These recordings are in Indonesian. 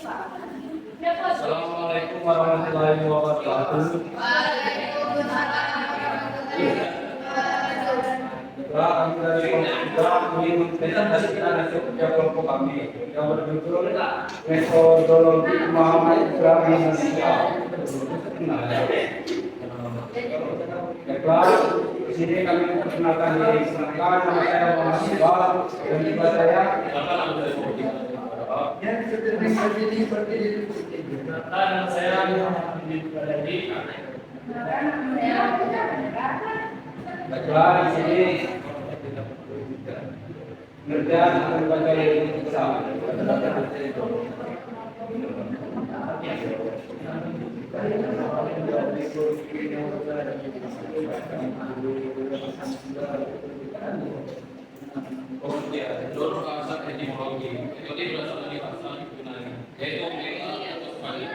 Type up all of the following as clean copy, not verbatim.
Assalamualaikum warahmatullahi wabarakatuh. Kami dari Komisi menginvestasikan hasil kerja kelompok kami yang berjudul Metodologi Pemahaman Islam di Indonesia. Baiklah, di sini kami memperkenalkan diri. Nama saya Muhammad Iqbal dan juga saya. Nama saya Muhammad Iqbal. Baiklah, di sini pengertian berbagai Islam. Seluruh bahasa etimologi metode berasal dari bahasa Yunani, yaitu atau sebalik.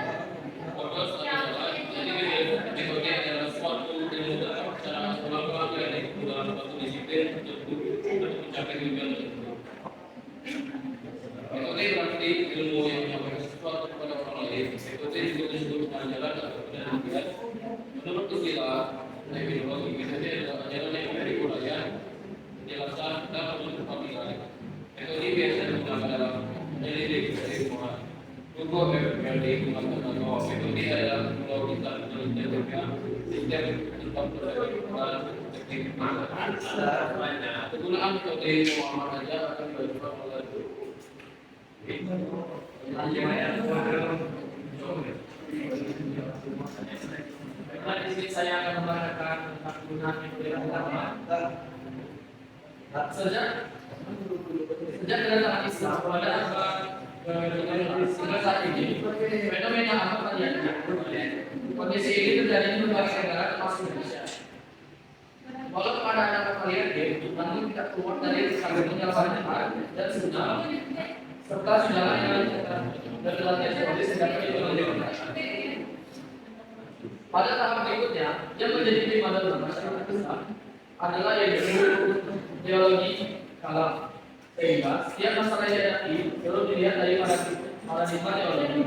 Fokus adalah jadi metode adalah suatu ilmu secara sebuah yang dalam suatu disiplin tertentu untuk mencapai tujuan tertentu. Metode berarti ilmu yang menyampaikan sesuatu kepada orang lain. Metode juga disebut ajaran atau penelitian. Menurut istilah etimologi, metode adalah ajaran yang memberi uraian, penjelasan dan bentuk pemikiran. Metode biasa digunakan dalam penelitian keilmuan. Hukum metode mengatakan bahwa metode adalah logika penelitian sistem tentang peradaban teknik. Penggunaan metode pemahaman saja akan dilakukan oleh Di sini saya akan membacakan tentang penggunaan metode pemahaman. Sejak kedatangan Islam pada abad ke-15 saat ini, fenomena apa terjadi? Kondisi ini terjadi di berbagai negara termasuk Indonesia. Walau kepada anak kalian, namun tidak keluar dari kategorinya Al-Fatihah dan Sunnah, serta segala yang berlatih seperti sedangkan itu menjadi. Pada tahap berikutnya, yang menjadi prima dalam masyarakat Islam adalah yang disebut teologi kalam. Sehingga setiap masalah yang dihadapi perlu dilihat dari paradigma teologi.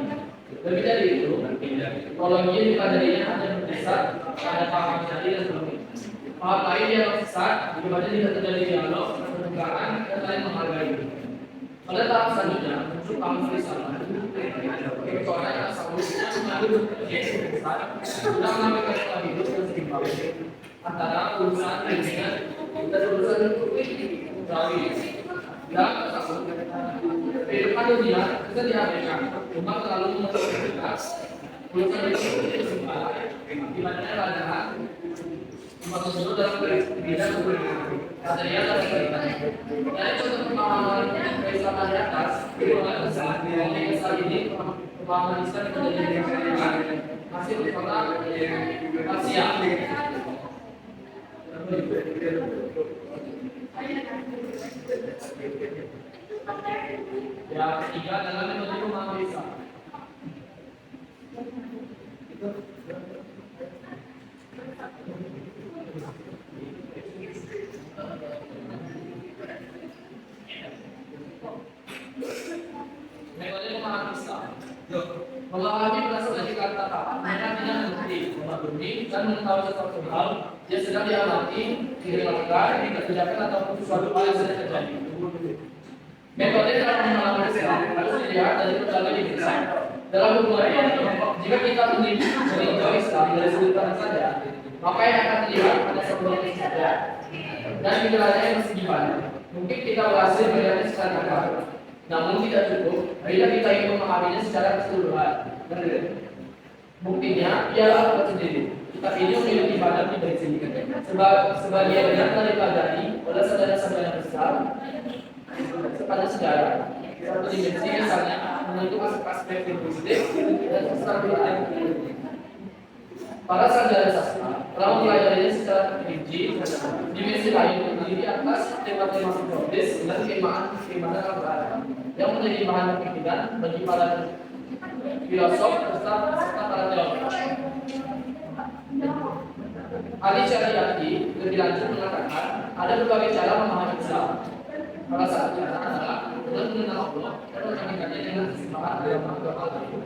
Lebih dari itu, teologi dipelajarinya hanya berdasar pada paham syar'i dan teologi. Paham lain yang sesat, dimana tidak terjadi dialog, pertukaran, dan saling menghargai. Pada tahap selanjutnya, muncul paham filsafat. Kecuali solusinya mengandung Yesus besar, sudah mengambil pola hidup yang seimbang antara urusan dengan dan urusan Betawi. Dan kehidupan dunia bisa diabaikan, cuma terlalu memperhatikan urusan itu seimbang. Di mana pelajaran cuma tersebut dalam bidang material dan kehidupan. Dari contoh pemahaman keislaman di atas, hubungan besar dari saat ini pemahaman Islam menjadi masih berkembang Asia. Yang ketiga adalah metode pemahaman Islam. Metode pemahaman Islam. Memahami berasal dari kata mereka tidak mengerti, memahami dan mengetahui sesuatu hal yang sedang diamati, dilakukan, dikerjakan atau sesuatu hal yang sedang terjadi. Metode dalam pemahaman Islam harus dilihat dari berbagai dimensi. Dalam hubungan ini, jika kita meninjau Islam dari sudut pandang saja, maka yang akan dilihat pada sebuah saja. Dan pikirannya yang masih gimana? Mungkin kita berhasil melihatnya secara akal. Namun tidak cukup bila kita ingin memahaminya secara keseluruhan. Buktinya ialah Al-Quran sendiri. Kitab ini memiliki banyak dimensi. Sebagian dari pelajari oleh saudara-saudara besar pada sejarah. Satu dimensi misalnya menentukan aspek linguistik dan kestabilan. Para sarjana sastra telah mempelajarinya secara terperinci. Dimensi lain terdiri atas tema-tema filosofis dan keimanan Al-Quran yang menjadi bahan pikiran bagi para filosof serta para teolog. Ahli syariati lebih lanjut mengatakan ada berbagai cara memahami Islam. Salah satunya adalah dengan mengenal Allah dan mengaitkannya dengan keseimbangan agama lain.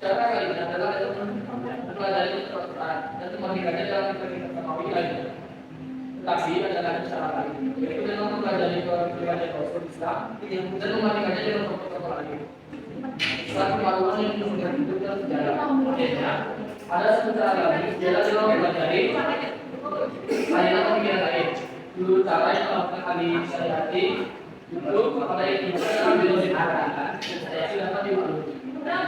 Cara lain adalah mempelajari Al-Quran dan memahaminya dalam kitab samawi lainnya. Tetapi ada lagi cara lain, yaitu dengan mempelajari kepribadian Rasul Islam dan memahaminya dalam tokoh-tokoh lain. Setelah pemahaman yang kemudian hidup dalam sejarah, akhirnya ada satu cara lagi, yaitu dengan mempelajari aliran pemikiran lain. Dulu cara yang melakukan ahli syariati itu pada yang dibuka dalam biologi dan saya dapat dimaklumi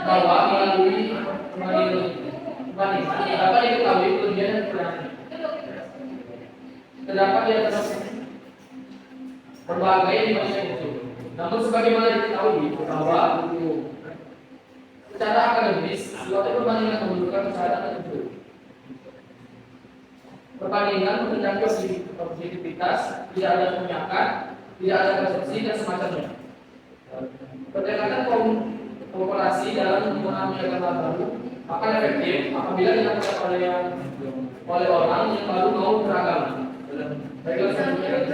bahwa melalui perbandingan dapat diketahui kelebihan dan kekurangannya. Terdapat di atas berbagai di manusia itu. Namun sebagaimana diketahui bahwa secara akademis suatu perbandingan memerlukan cara tertentu. Perbandingan menunjukkan objektivitas, tidak ada penyakat, tidak ada persepsi dan semacamnya. Pendekatan kooperasi dalam memahami agama baru akan efektif apabila dilakukan oleh orang yang baru mau beragama. Baiklah, selanjutnya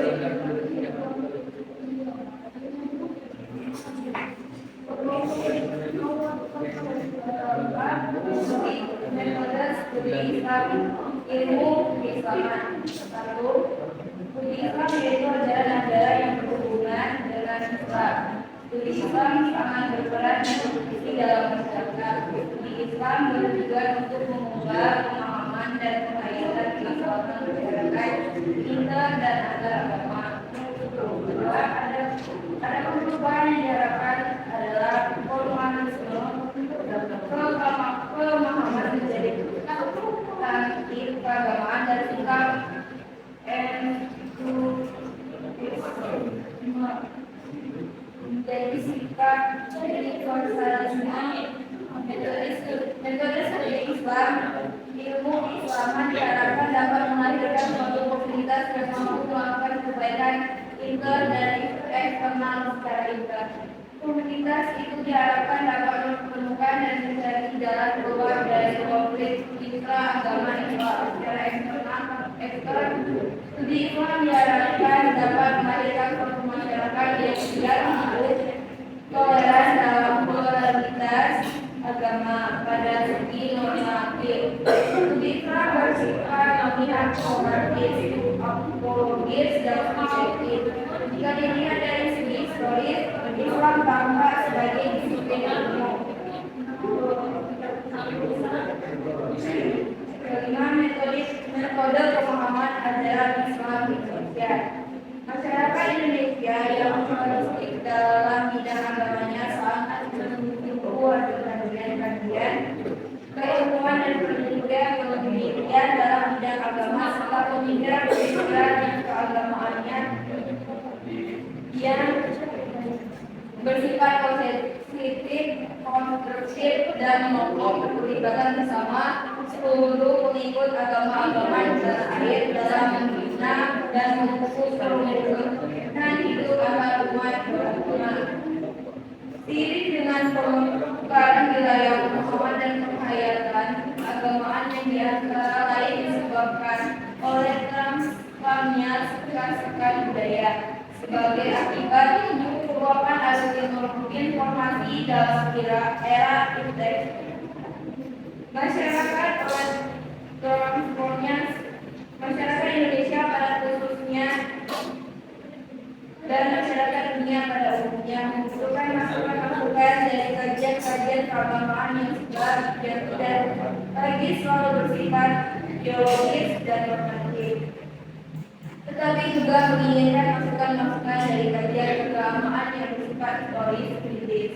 ilmu keislaman. Satu, studi Islam yaitu ajaran-ajaran yang berhubungan dengan Islam. Studi Islam sangat berperan kontribusi dalam masyarakat. Studi Islam bertujuan untuk mengubah pemahaman dan penghayatan keislaman masyarakat kita dan antar agama. Kedua, ada perubahan yang diharapkan adalah formalisme, pemahaman menjadi tentang keagamaan dan sikap menjadi sikap universalisme. Metode studi Islam, ilmu keislaman diharapkan dapat menghadirkan suatu komunitas yang mampu melakukan kebaikan inter dan eksternal secara inter. Komunitas itu diharapkan dapat menemukan dan mencari jalan keluar dari konflik intra-agama Islam secara eksternal. Studi Islam diharapkan dapat menghadirkan suatu masyarakat yang siap hidup toleran dalam pluralitas agama pada segi normatif. Studi Islam bersifat memihak apologis dan objektif. Jika dilihat dari segi historis, Islam tampak sebagai disiplin ilmu. Kelima, metode pemahaman ajaran Islam di Indonesia. Masyarakat Indonesia yang fanatik dalam bidang agamanya sangat mendukung kajian-kajian, keilmuan dan penelitian dalam bidang agama serta pemikiran yang keagamaannya yang bersifat positif, konstruktif dan membangun keterlibatan bersama seluruh pengikut agama-agama di tanah air dalam membina dan memupus kerukunan hidup antar umat beragama. Seiring dengan pemekaran wilayah pemahaman dan penghayatan agamaan yang diantara lain disebabkan oleh transformnya sekat-sekat budaya. Sebagai akibat merupakan informasi dalam era internet. Masyarakat Indonesia pada khususnya dan masyarakat dunia pada umumnya membutuhkan masukan-masukan dari kajian-kajian keagamaan yang tidak lagi selalu bersifat ideologis dan normatif, tetapi juga menginginkan masukan-masukan dari kajian keagamaan yang bersifat historis kritis.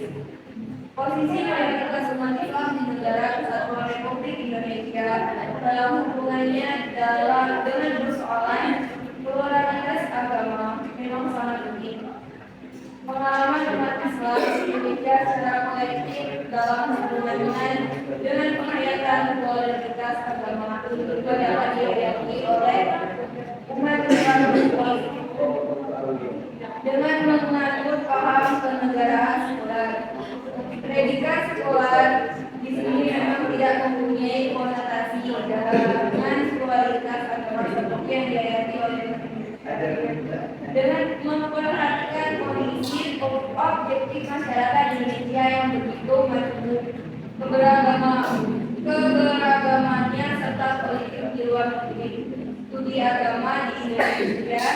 Posisi mayoritas umat Islam di negara Kesatuan Republik Indonesia dalam hubungannya dengan persoalan pluralitas agama memang sangat unik. Pengalaman umat Islam di Indonesia secara kolektif dalam hubungannya dengan penghayatan pluralitas agama juga dapat dihayati oleh umat Islam dengan mengatur paham kenegaraan sekuler. Predikat sekuler di sini memang tidak mempunyai konotasi dengan pluralitas agama seperti yang dihayati oleh dengan memperhatikan kondisi objektif masyarakat Indonesia yang begitu majemuk, keberagamannya serta politik di luar negeri. Studi agama di Indonesia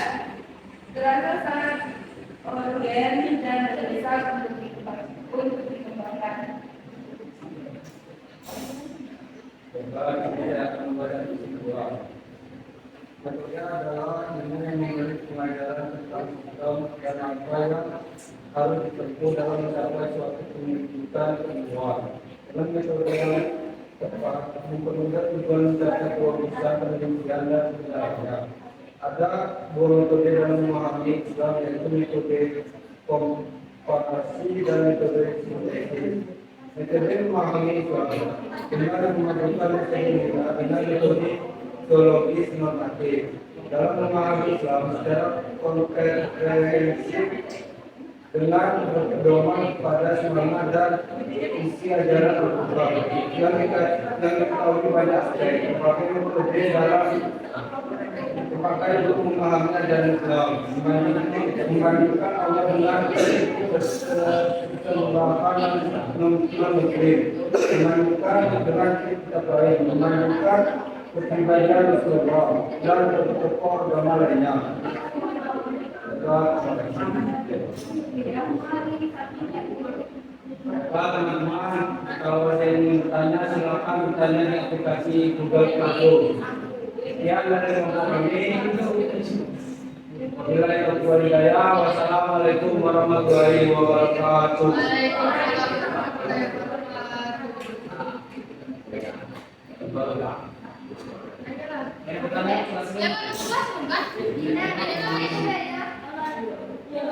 terasa sangat homogen dan mendesak untuk dikembangkan. Kembali kita akan membaca isi kedua. Kedua adalah ilmu yang memberi pengajaran tentang Islam dan apa yang harus ditempuh dalam mencapai suatu pendidikan kedua. Dengan metode yang tepat, mempermudah tujuan mencapai kewajiban pendidikan dan pendidikan. Ada dua metode dalam memahami Islam, yaitu metode komparasi dan metode sintesis. Metode memahami Islam dengan memadukan dengan metode teologis normatif. Dalam memahami Islam secara komprehensif dengan berpedoman pada semangat dan isi ajaran Al-Quran yang diketahui banyak aspek, berbagai metode dalam dipakai untuk memahami ajaran Islam, membandingkan Allah dengan keseluruhan non-muslim, membandingkan dengan kitab lain, membandingkan kepribadian Rasulullah dan tokoh agama lainnya. Pak teman-teman, kalau ada yang ingin bertanya silakan bertanya di aplikasi Google Classroom. Sekian dari kami. Wassalamualaikum warahmatullahi wabarakatuh. Yang pertama, kelas Ya, kelas enggak. Ini ada yang lain. Ya,